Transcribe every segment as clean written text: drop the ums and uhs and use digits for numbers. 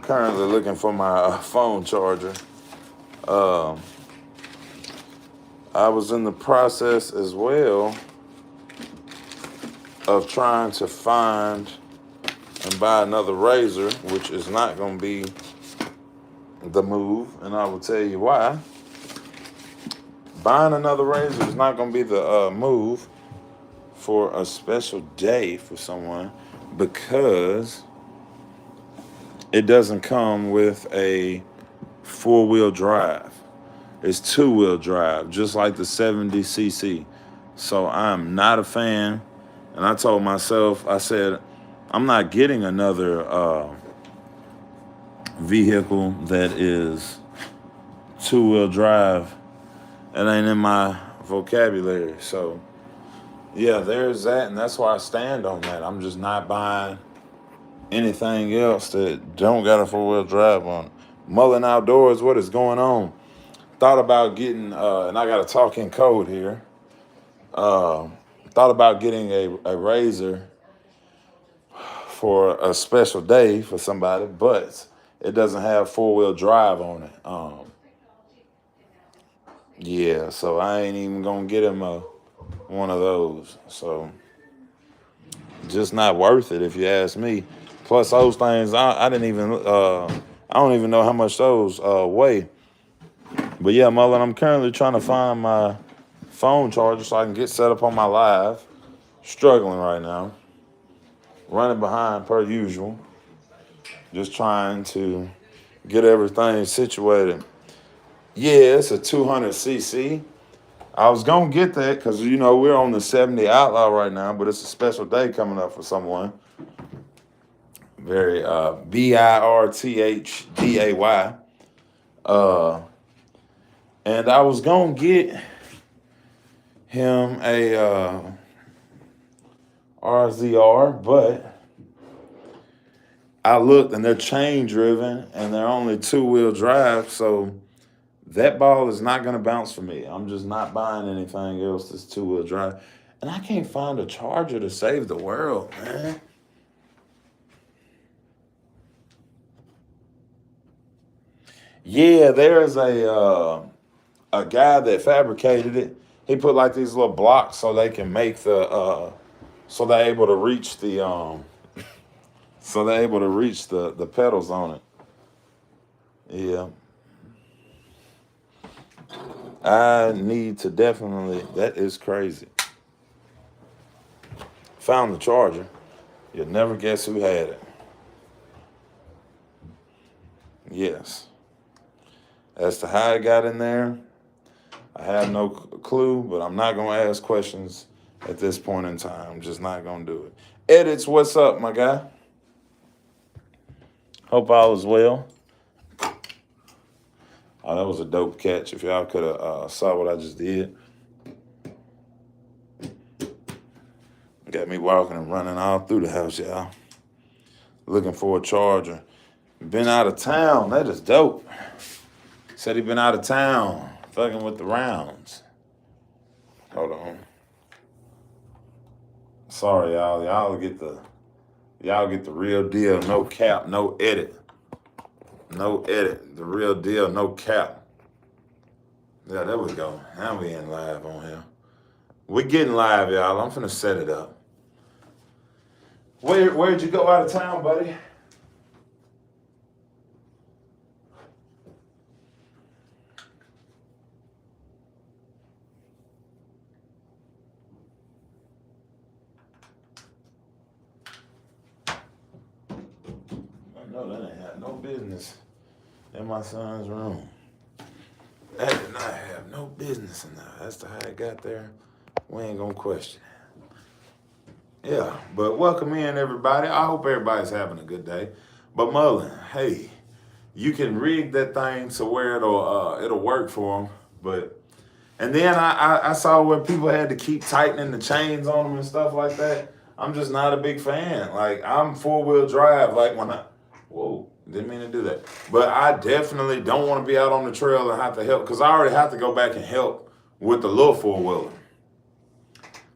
currently looking for my phone charger. Um, I was in the process as well of trying to find and buy another razor, which is not going to be the move, and I will tell you why. Buying another razor is not going to be the move for a special day for someone, because it doesn't come with a four-wheel drive. It's two-wheel drive, just like the 70cc. So I'm not a fan. And I told myself, I said, I'm not getting another vehicle that is two-wheel drive. It ain't in my vocabulary. So, yeah, there's that. And that's why I stand on that. I'm just not buying anything else that don't got a four-wheel drive on it. Mullen Outdoors, what is going on? Thought about getting, and I got to talk in code here. Thought about getting a razor for a special day for somebody, but it doesn't have four-wheel drive on it. Yeah, so I ain't even gonna get him one of those. So just not worth it if you ask me. Plus those things, I didn't even, I don't even know how much those weigh. But yeah, Mullen, I'm currently trying to find my phone charger so I can get set up on my live. Struggling right now. Running behind per usual. Just trying to get everything situated. Yeah, it's a 200cc. I was going to get that because, you know, we're on the 70 Outlaw right now, but it's a special day coming up for someone. Very BIRTHDAY. And I was going to get him a RZR, but I looked and they're chain driven and they're only two-wheel drive, so that ball is not going to bounce for me. I'm just not buying anything else that's two-wheel drive. And I can't find a charger to save the world, man. Yeah, there's a guy that fabricated it. He put like these little blocks so they can make the so they're able to reach the the pedals on it. Yeah. I need to definitely, that is crazy. Found the charger. You'll never guess who had it. Yes. As to how it got in there, I have no clue, but I'm not going to ask questions at this point in time. I'm just not going to do it. Edits, what's up, my guy? Hope all is well. Oh, that was a dope catch. If y'all could have saw what I just did. Got me walking and running all through the house, y'all. Looking for a charger. Been out of town. That is dope. Said he been out of town. Fucking with the rounds. Hold on. Sorry, y'all. Y'all get the real deal. No cap, no edit. No edit. The real deal, no cap. Yeah, there we go. Now we in live on here. We getting live, y'all. I'm finna set it up. Where'd you go out of town, buddy? No, that ain't had no business in my son's room. That did not have no business in there. That's how it got there. We ain't gonna question it. Yeah, but welcome in, everybody. I hope everybody's having a good day. But Mullen, hey, you can rig that thing to where it'll work for them. And then I saw where people had to keep tightening the chains on them and stuff like that. I'm just not a big fan. Like, I'm four-wheel drive. Like, whoa, didn't mean to do that. But I definitely don't want to be out on the trail and have to help, because I already have to go back and help with the little four-wheeler.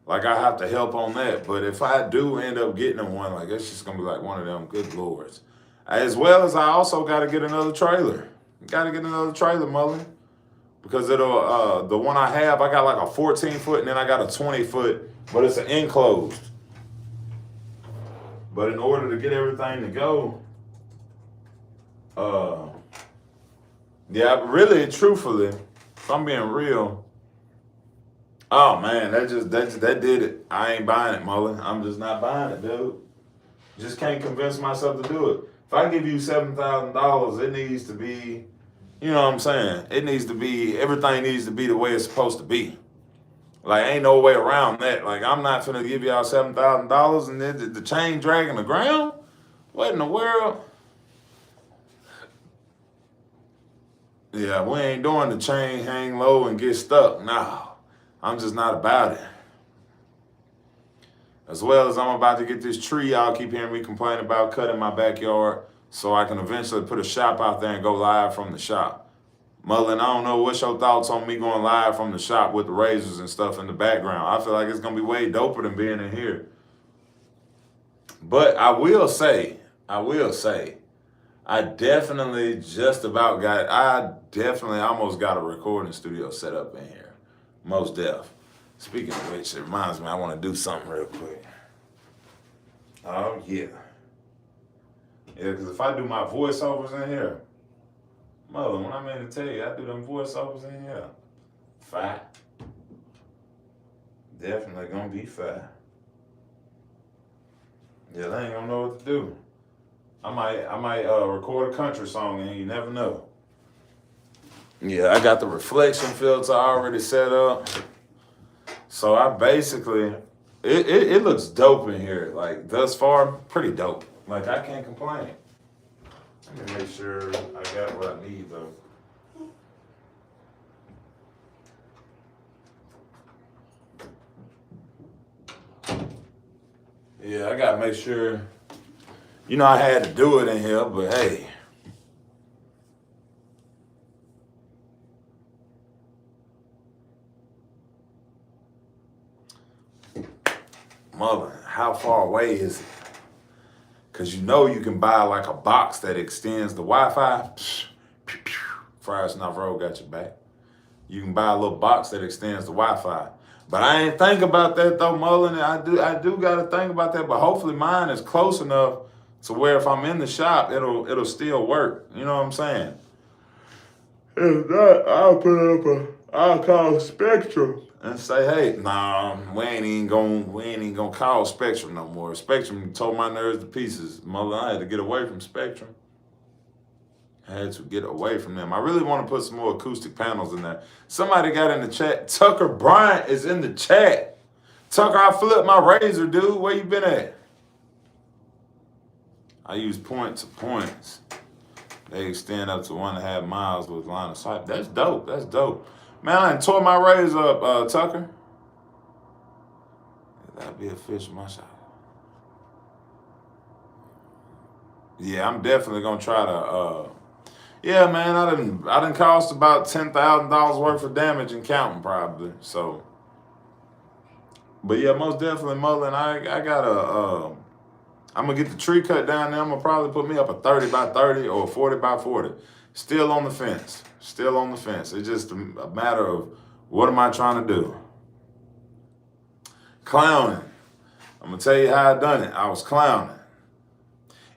Like, I have to help on that. But if I do end up getting them one, like, it's just going to be like one of them, good lords. As well as I also got to get another trailer. Got to get another trailer, Mullen. Because it'll, the one I have, I got like a 14-foot and then I got a 20-foot, but it's an enclosed. But in order to get everything to go, yeah, really, truthfully, if I'm being real, oh man, that did it. I ain't buying it, Mullen. I'm just not buying it, dude. Just can't convince myself to do it. If I give you $7,000, it needs to be, you know what I'm saying? It needs to be, everything needs to be the way it's supposed to be. Like, ain't no way around that. Like, I'm not finna give y'all $7,000 and then the chain dragging the ground? What in the world? Yeah, we ain't doing the chain hang low and get stuck. No, I'm just not about it. As well as I'm about to get this tree y'all keep hearing me complain about cutting my backyard so I can eventually put a shop out there and go live from the shop. Mullen, I don't know what's your thoughts on me going live from the shop with the razors and stuff in the background. I feel like it's going to be way doper than being in here. But I definitely almost got a recording studio set up in here. Most def. Speaking of which, it reminds me, I want to do something real quick. Oh, yeah. Yeah, because if I do my voiceovers in here, mother, when I mean to tell you, I do them voiceovers in here. Fire. Definitely going to be fire. Yeah, they ain't going to know what to do. I might record a country song and you never know. Yeah, I got the reflection filter already set up. So I basically, it looks dope in here. Like, thus far, pretty dope. Like, I can't complain. Let me make sure I got what I need, though. Yeah, I got to make sure. You know, I had to do it in here, but hey. Mother, how far away is it? Because you know you can buy like a box that extends the Wi-Fi. Frierson Off-Road got your back. You can buy a little box that extends the Wi-Fi. But I ain't think about that though, Mullen. I do got to think about that. But hopefully mine is close enough to where if I'm in the shop, it'll still work. You know what I'm saying? If not, I'll call Spectrum and say, hey, nah, we ain't even gonna call Spectrum no more. Spectrum tore my nerves to pieces. Mullen, I had to get away from Spectrum. I had to get away from them. I really want to put some more acoustic panels in there. Somebody got in the chat. Tucker Bryant is in the chat. Tucker, I flipped my razor, dude. Where you been at? I use point-to-points. They extend up to 1.5 miles with line of sight. That's dope. That's dope. Man, I done tore my razor up, Tucker. That'd be a fish in my shop. Yeah, I'm definitely gonna try to. Yeah, man, I done cost about $10,000 worth of damage and counting probably. So, but yeah, most definitely, Mullen. I gotta. I'm gonna get the tree cut down there. I'm gonna probably put me up a 30 by 30 or a 40 by 40. Still on the fence. Still on the fence. It's just a matter of what am I trying to do. Clowning. I'm gonna tell you how I done it. I was clowning.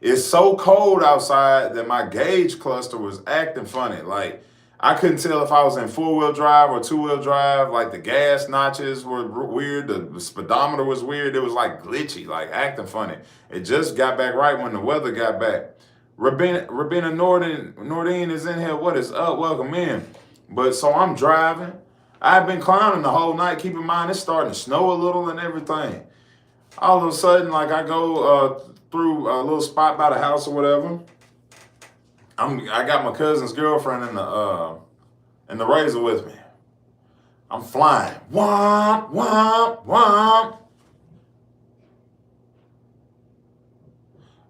It's so cold outside that my gauge cluster was acting funny. Like, I couldn't tell if I was in 4-wheel drive or 2-wheel drive. Like, the gas notches were weird. The speedometer was weird. It was like glitchy, like acting funny. It just got back right when the weather got back. Rabina Nordine is in here. What is up? Welcome in. But so I'm driving. I've been clowning the whole night. Keep in mind, it's starting to snow a little and everything. All of a sudden, like, I go through a little spot by the house or whatever. I got my cousin's girlfriend in the razor with me. I'm flying. Womp, womp, womp.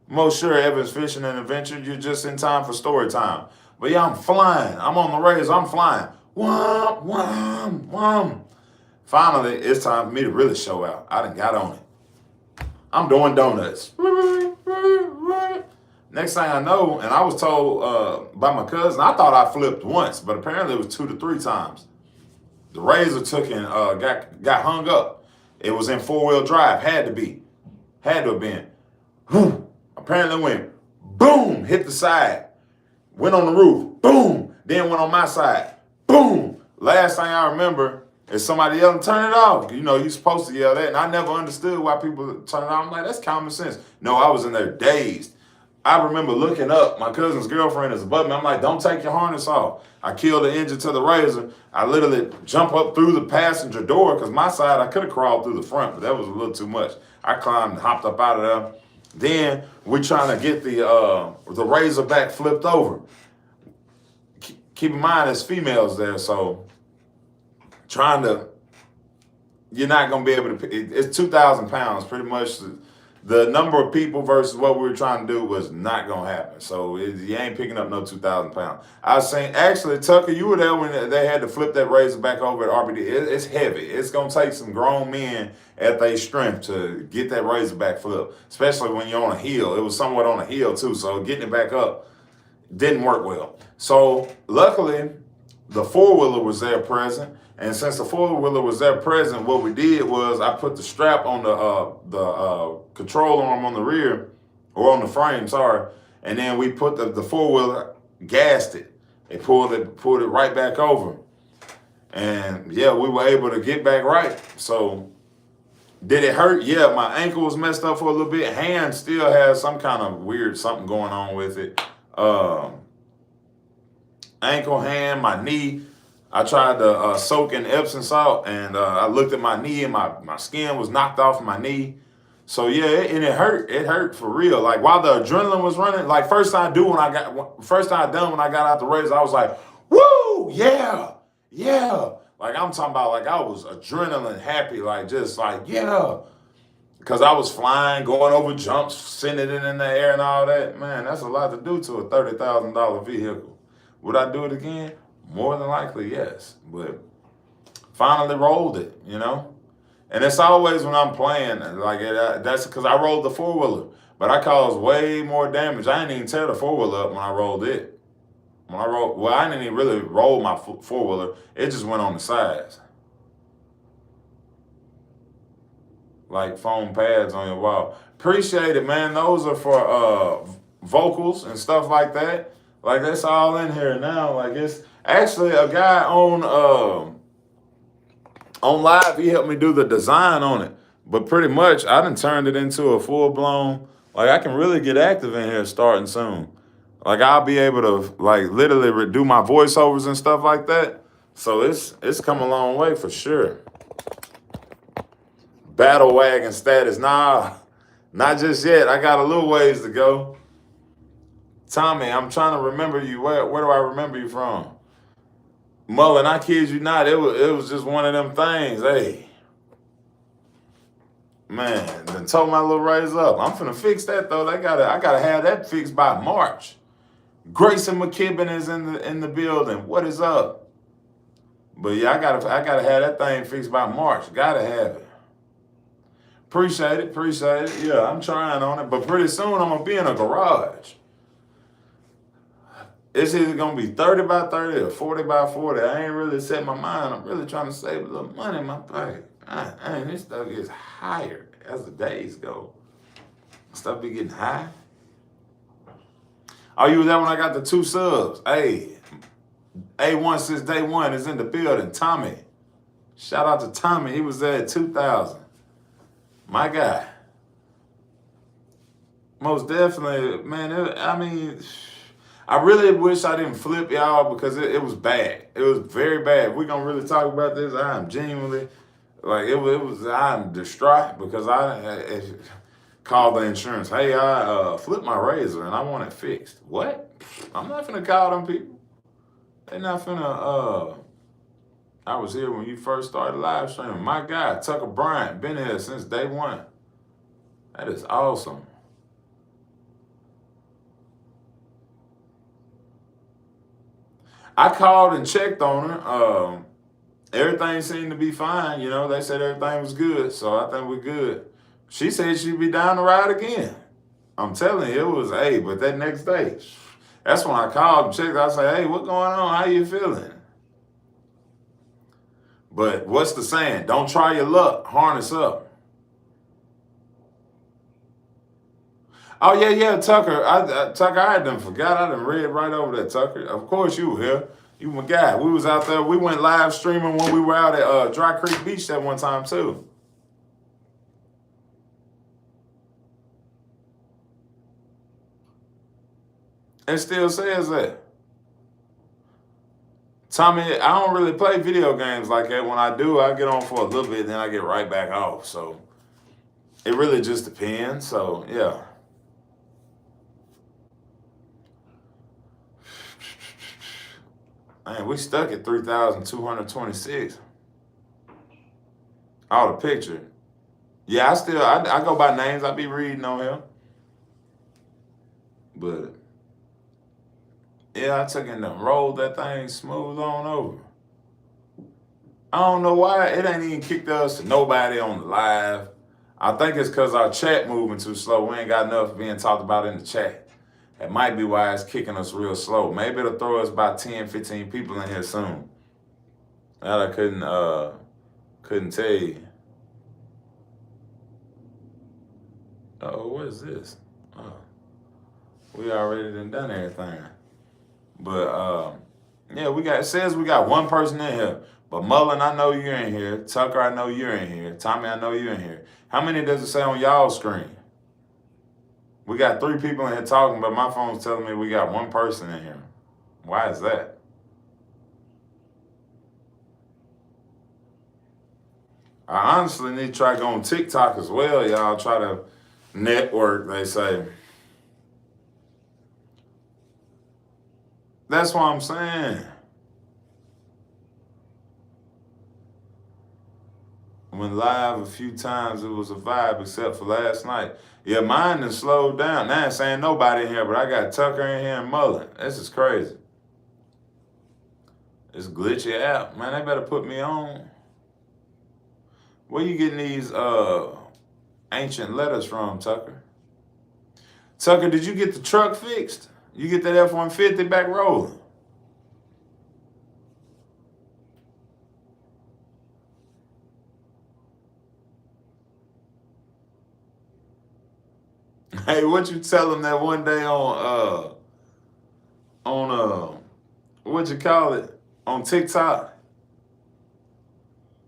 Most sure Evans Fishing and Adventure, you're just in time for story time. But yeah, I'm flying. I'm on the razor. I'm flying. Womp, womp, womp. Finally, it's time for me to really show out. I done got on it. I'm doing donuts. Next thing I know, and I was told by my cousin, I thought I flipped once, but apparently it was 2 to 3 times. The Razor took and got hung up. It was in 4-wheel drive. Had to have been. Whew. Apparently went boom, hit the side, went on the roof, boom, then went on my side, boom. Last thing I remember is somebody yelling, turn it off. You know, you're supposed to yell that, and I never understood why people turn it off. I'm like, that's common sense. No, I was in there dazed. I remember looking up, my cousin's girlfriend is above me. I'm like, don't take your harness off. I killed the engine to the Razor. I literally jump up through the passenger door, because my side, I could have crawled through the front, but that was a little too much. I climbed, hopped up out of there. Then we're trying to get the Razor back flipped over. Keep in mind, there's females there, so you're not going to be able to, it's 2,000 pounds, pretty much. The number of people versus what we were trying to do was not going to happen. So you ain't picking up no 2,000 pounds. I was saying, actually, Tucker, you were there when they had to flip that Razor back over at RBD. It's heavy. It's going to take some grown men at their strength to get that Razor back flipped, especially when you're on a hill. It was somewhat on a hill, too, so getting it back up didn't work well. So luckily, the 4-wheeler was there present. And since the 4-wheeler was there present, what we did was I put the strap on the control arm on the rear, or on the frame, sorry. And then we put the 4-wheeler, gassed it, and pulled it right back over. And yeah, we were able to get back right. So did it hurt? Yeah, my ankle was messed up for a little bit. Hand still has some kind of weird something going on with it. Ankle, hand, my knee. I tried to soak in Epsom salt, and I looked at my knee, and my skin was knocked off my knee. So yeah, and it hurt. It hurt for real. Like while the adrenaline was running, like first time I done when I got out the race, I was like, woo, yeah, yeah. Like I'm talking about, like I was adrenaline happy, like just like, yeah. Because I was flying, going over jumps, sending it in the air and all that. Man, that's a lot to do to a $30,000 vehicle. Would I do it again? More than likely, yes. But finally rolled it, you know? And it's always when I'm playing, like that's because I rolled the 4-wheeler. But I caused way more damage. I didn't even tear the 4-wheeler up when I rolled it. I didn't even really roll my 4-wheeler. It just went on the sides. Like foam pads on your wall. Appreciate it, man. Those are for vocals and stuff like that. Like that's all in here now. Like it's actually a guy on live. He helped me do the design on it. But pretty much I done turned it into a full-blown, like I can really get active in here starting soon. Like I'll be able to like literally do my voiceovers and stuff like that. So it's come a long way for sure. Battle wagon status. Nah, not just yet. I got a little ways to go. Tommy, I'm trying to remember you. Where do I remember you from? Mullen, I kid you not. It was just one of them things. Hey, man, done told my little raise up. I'm finna fix that though. I gotta have that fixed by March. Grayson McKibben is in the building. What is up? But yeah, I gotta have that thing fixed by March. Gotta have it. Appreciate it. Yeah, I'm trying on it. But pretty soon I'm gonna be in a garage. It's either gonna be 30 by 30 or 40 by 40. I ain't really set my mind. I'm really trying to save a little money in my pocket. This stuff gets higher as the days go. Stuff be getting high. Oh, you was there when I got the 2 subs. Hey, A1 since day one is in the building. Tommy. Shout out to Tommy. He was there at 2,000. My guy. Most definitely, man. I really wish I didn't flip y'all because it was bad. It was very bad. If we're going to really talk about this, I am genuinely, like, I'm distraught because I called the insurance. Hey, I flipped my Razor and I want it fixed. What? I'm not finna call them people. They're not finna, I was here when you first started live streaming. My guy, Tucker Bryant, been here since day one. That is awesome. I called and checked on her. Everything seemed to be fine. You know, they said everything was good. So I think we're good. She said she'd be down to ride again. I'm telling you, it was, hey, but that next day, that's when I called and checked. I said, hey, what going on? How you feeling? But what's the saying? Don't try your luck. Harness up. Oh, yeah, Tucker. Tucker, I done forgot. I done read right over that, Tucker. Of course you were here. You my guy. We was out there. We went live streaming when we were out at Dry Creek Beach that one time, too. It still says that. Tommy, I don't really play video games like that. When I do, I get on for a little bit, then I get right back off. So it really just depends. So, yeah. Man, we stuck at 3,226. Oh, the picture. Yeah, I go by names. I be reading on here. But yeah, I took and rolled that thing smooth on over. I don't know why it ain't even kicked us to nobody on the live. I think it's because our chat moving too slow. We ain't got enough being talked about in the chat. That might be why it's kicking us real slow. Maybe it'll throw us about 10, 15 people in here soon. That I couldn't tell you. Oh, what is this? Oh, we already done everything. But yeah, it says we got one person in here. But Mullen, I know you're in here. Tucker, I know you're in here. Tommy, I know you're in here. How many does it say on y'all's screen? We got 3 people in here talking, but my phone's telling me we got one person in here. Why is that? I honestly need to try going TikTok as well, y'all. Try to network, they say. That's what I'm saying. Went live a few times, it was a vibe, except for last night. Yeah, mine has slowed down. Now it's ain't nobody in here, but I got Tucker in here and Mullen. This is crazy. It's glitchy out. Man, they better put me on. Where you getting these ancient letters from, Tucker? Tucker, did you get the truck fixed? You get that F-150 back rolling? Hey, what you tell them that one day on what you call it, on TikTok?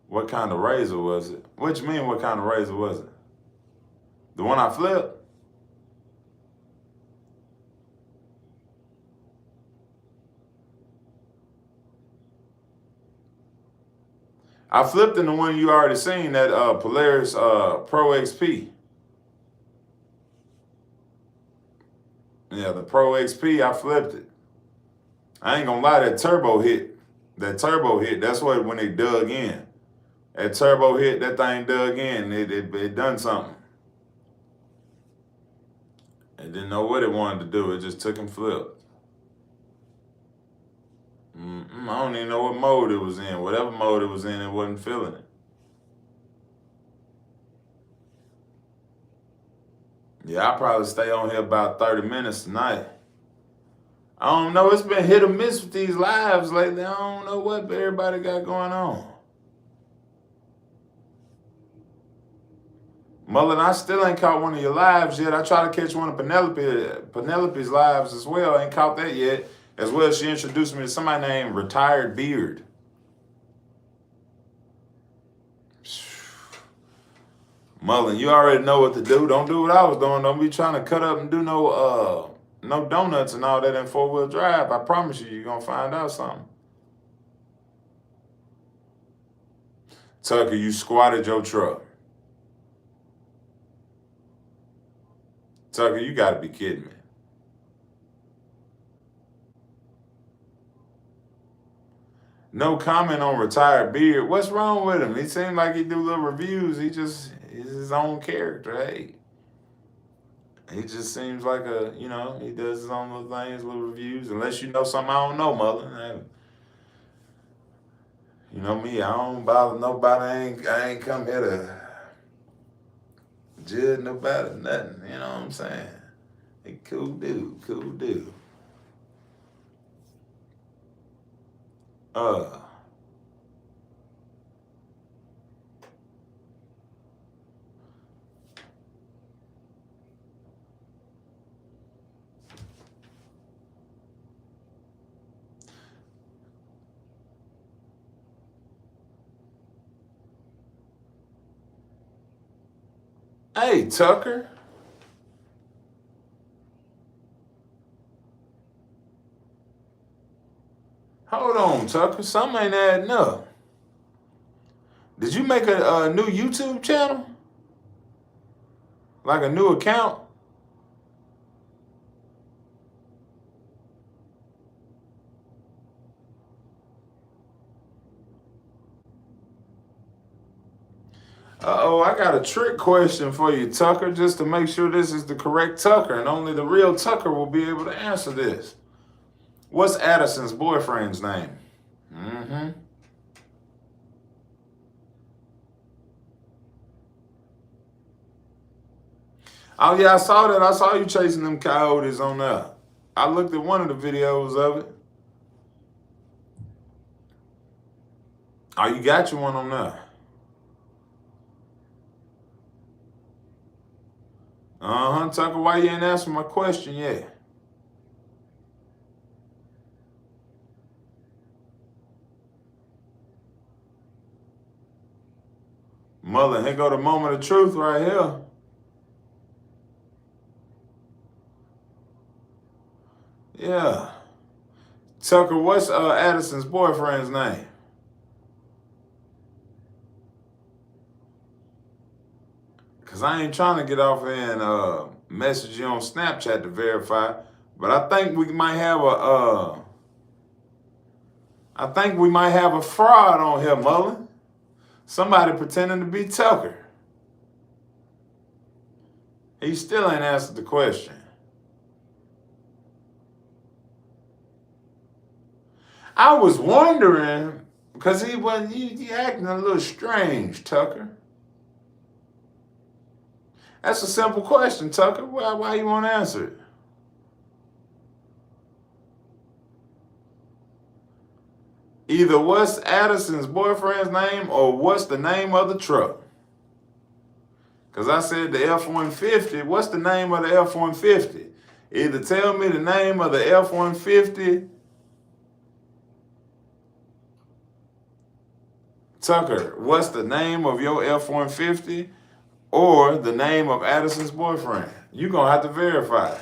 What kind of razor was it? What you mean, what kind of razor was it? The one I flipped? I flipped in the one you already seen, that Polaris Pro XP. Yeah, the Pro XP, I flipped it. I ain't gonna lie, that turbo hit, that's what, when they dug in. That turbo hit, that thing dug in, it done something. It didn't know what it wanted to do, it just took and flipped. I don't even know what mode it was in. Whatever mode it was in, it wasn't feeling it. Yeah, I'll probably stay on here about 30 minutes tonight. I don't know, it's been hit or miss with these lives lately. I don't know what everybody got going on. Mullen, I still ain't caught one of your lives yet. I try to catch one of Penelope's lives as well. I ain't caught that yet. As well, she introduced me to somebody named Retired Beard. Mullen, you already know what to do. Don't do what I was doing. Don't be trying to cut up and do no donuts and all that in 4-wheel drive. I promise you, you're going to find out something. Tucker, you squatted your truck. Tucker, you got to be kidding me. No comment on Retired Beard. What's wrong with him? He seemed like he do little reviews. He's his own character. Hey, he just seems like he does his own little things, little reviews. Unless you know something I don't know, mother. You know me, I don't bother nobody. I ain't come here to judge nobody, nothing. You know what I'm saying? Hey, cool dude, cool dude. Uh, hey, Tucker. Hold on, Tucker. Something ain't adding up. Did you make a new YouTube channel? Like a new account? Uh-oh, I got a trick question for you, Tucker, just to make sure this is the correct Tucker, and only the real Tucker will be able to answer this. What's Addison's boyfriend's name? Mm-hmm. Oh, yeah, I saw that. I saw you chasing them coyotes on there. I looked at one of the videos of it. Oh, you got your one on there. Uh-huh, Tucker, why you ain't answering my question yet? Mother, here go the moment of truth right here. Yeah. Tucker, what's Addison's boyfriend's name? Because I ain't trying to get off and message you on Snapchat to verify, but I think we might have a fraud on here, Mullen. Somebody pretending to be Tucker. He still ain't answered the question. I was wondering, because he acting a little strange, Tucker. That's a simple question, Tucker. Why you want to answer it? Either what's Addison's boyfriend's name or what's the name of the truck? Because I said the F-150, what's the name of the F-150? Either tell me the name of the F-150. Tucker, what's the name of your F-150 or the name of Addison's boyfriend? You're going to have to verify.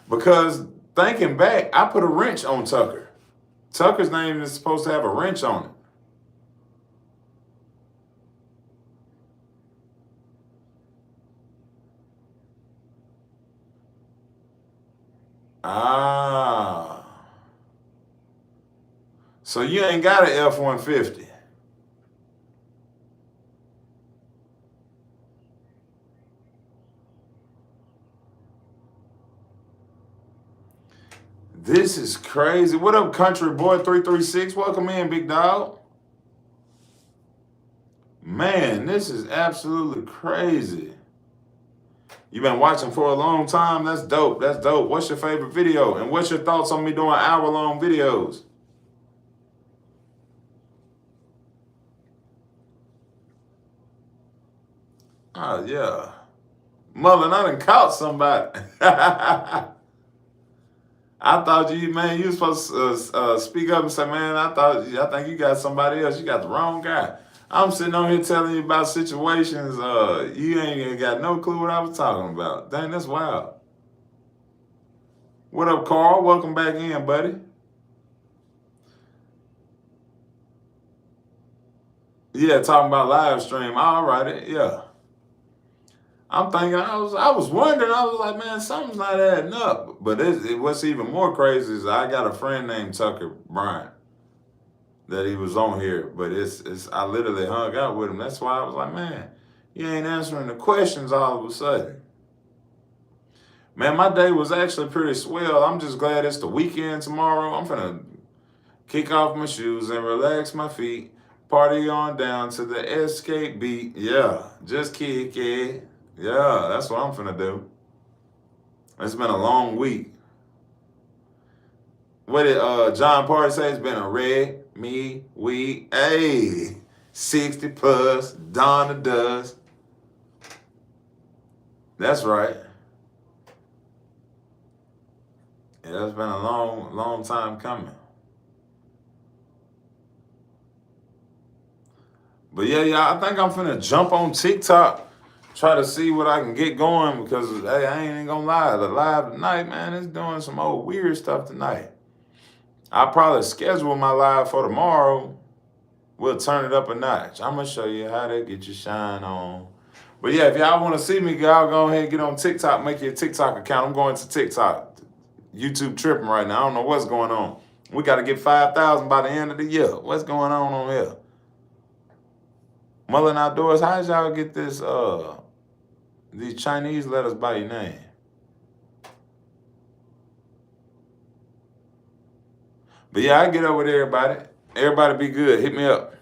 Because thinking back, I put a wrench on Tucker. Tucker's name is supposed to have a wrench on it. Ah. So you ain't got an F-150. This is crazy. What up, Country Boy 336? Welcome in, big dog. Man, this is absolutely crazy. You've been watching for a long time? That's dope. That's dope. What's your favorite video? And what's your thoughts on me doing hour-long videos? Oh, yeah. Mullen, I done caught somebody. I thought you was supposed to speak up and say, man, I think you got somebody else. You got the wrong guy. I'm sitting on here telling you about situations. You ain't got no clue what I was talking about. Dang, that's wild. What up, Carl? Welcome back in, buddy. Yeah, talking about live stream. All right, yeah. I'm thinking, I was wondering, I was like, man, something's not adding up. But what's even more crazy is I got a friend named Tucker Bryant that he was on here, but I literally hung out with him. That's why I was like, man, you ain't answering the questions all of a sudden. Man, my day was actually pretty swell. I'm just glad it's the weekend tomorrow. I'm finna kick off my shoes and relax my feet, party on down to the escape beat. Yeah, just kick it. Yeah, that's what I'm finna do. It's been a long week. What did John Party say? It's been a red me week. Hey, 60 plus, Donna does. That's right. Yeah, it's been a long time coming. But yeah, I think I'm finna jump on TikTok, try to see what I can get going because hey, I ain't gonna lie, the live tonight, man, it's doing some old weird stuff tonight. I'll probably schedule my live for tomorrow. We'll turn it up a notch. I'm gonna show you how to get your shine on. But yeah, if y'all wanna see me, y'all go ahead and get on TikTok, make your TikTok account. I'm going to TikTok. YouTube tripping right now. I don't know what's going on. We gotta get 5,000 by the end of the year. What's going on here? Mullen Outdoors, how did y'all get this these Chinese letters by your name? But yeah, I get up with everybody. Everybody be good. Hit me up.